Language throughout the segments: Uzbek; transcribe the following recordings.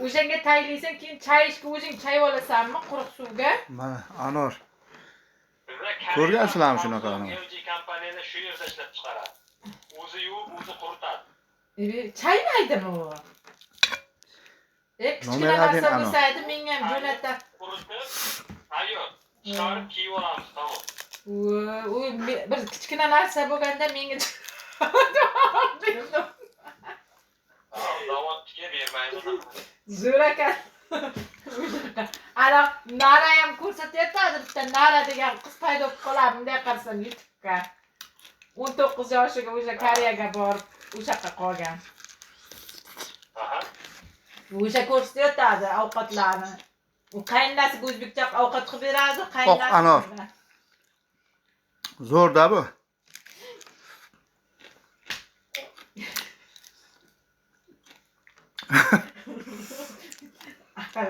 O'shanga taylaysan, keyin chay ishga o'zing chay olasanmi, quruq suvga? Mana Anor. Ko'rgansizlarmi shunaqani? LG kompaniyani shu yerda ishlab chiqaradi. O'zi yuvib, o'zi quritadi. Chaymaydimi u? Kichkina narsa bo'lsaydi, menga ham jo'natda. Quritib, tayyor. Chiqarib kiyib olamiz, tamom. U bir kichkina narsa bo'lganda menga Zavodga bermayman. zo'r ekan. Ana Nara ham ko'rsatyapti, bitta Nara degan qiz paydo bo'lib qoladi, bunday qarasam YouTube'ga. 19 yoshiga o'sha Koreyaga borib, o'sha yoqqa qolgan. Aha. O'sha ko'rsatyapti ovqatlarni. U qaynonasiga o'zbekcha ovqat qilib beradi, qaynonasi. Anor. Zo'rda bu.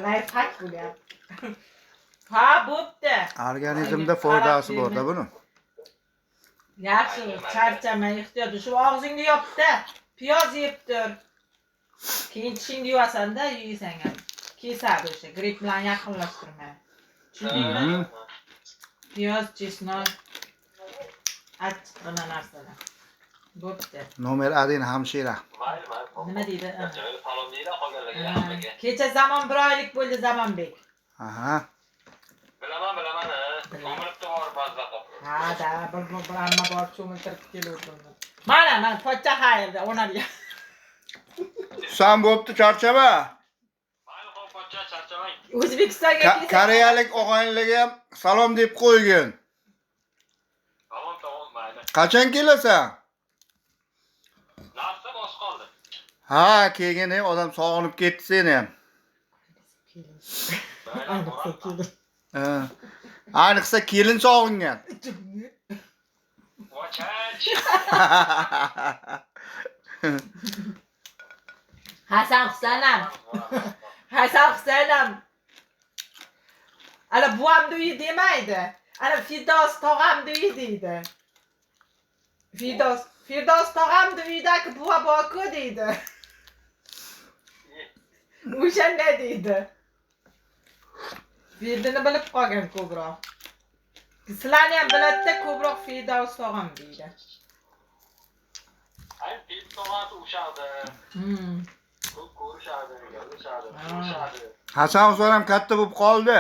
Life hack bo'lyapti. Ha, bo'pti. Organizmda foydasi bor-da buni. Yaxshi, charchama, ehtiyot. Shu og'zingni yopda. Piyoz yeb tur. Keyin tishingni yuvasan-da, yeysan ham. Kesadi o'sha, gripp bilan yaqinlashtirma. Tushundingmi? Piyoz, chesnok, achchiq narsalar. Bo'pti. Nomer 1 hamshira. Mayli. Nima deydi? Salom deydi qolganlarga hammaga. Kecha Zamon 1 oylik bo'ldi Zamonbek. Aha. Bilaman. Ko'miribdi bor ba'zi vaqt. Ha, da, bir amma bor cho'miltirib keluvdi. Mana pochcha xayrda, o'narga. San bo'pti, charchama. Mayli, pochcha charchamang. O'zbekistonga kelsa Koreyalik og'aynilarga ham salom deb qo'ygin. Tamom, mayli. Qachon kelasan? Narsa bos qoldi. Ha, keyin odam sog'inib ketdi seni ham. Ayniqsa kelin sog'ingan. Vochach. Hasan Husaynam. Ana buvam uyi demaydi. Ana Firdavs tog'am uyi deydi. Firdavs tog'am uyidagi buva bor-ku deydi. O'shanda deydi. Firdini bilib qolgan ko'proq. Sizlarni ham biladi-da, ko'proq Firdavs tog'am deydi. Ay, Firdavs tog'am o'shadi. Ko'rishadi. Hasan Husayn ham katta bo'lib qoldi.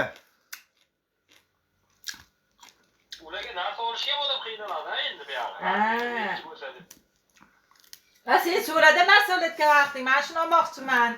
Ularga narsa olishga ham odam qiynaladi endi bu yoqda. Ha, sen so'rada narsa olayotgan vaqting, men shuni olmoqchiman.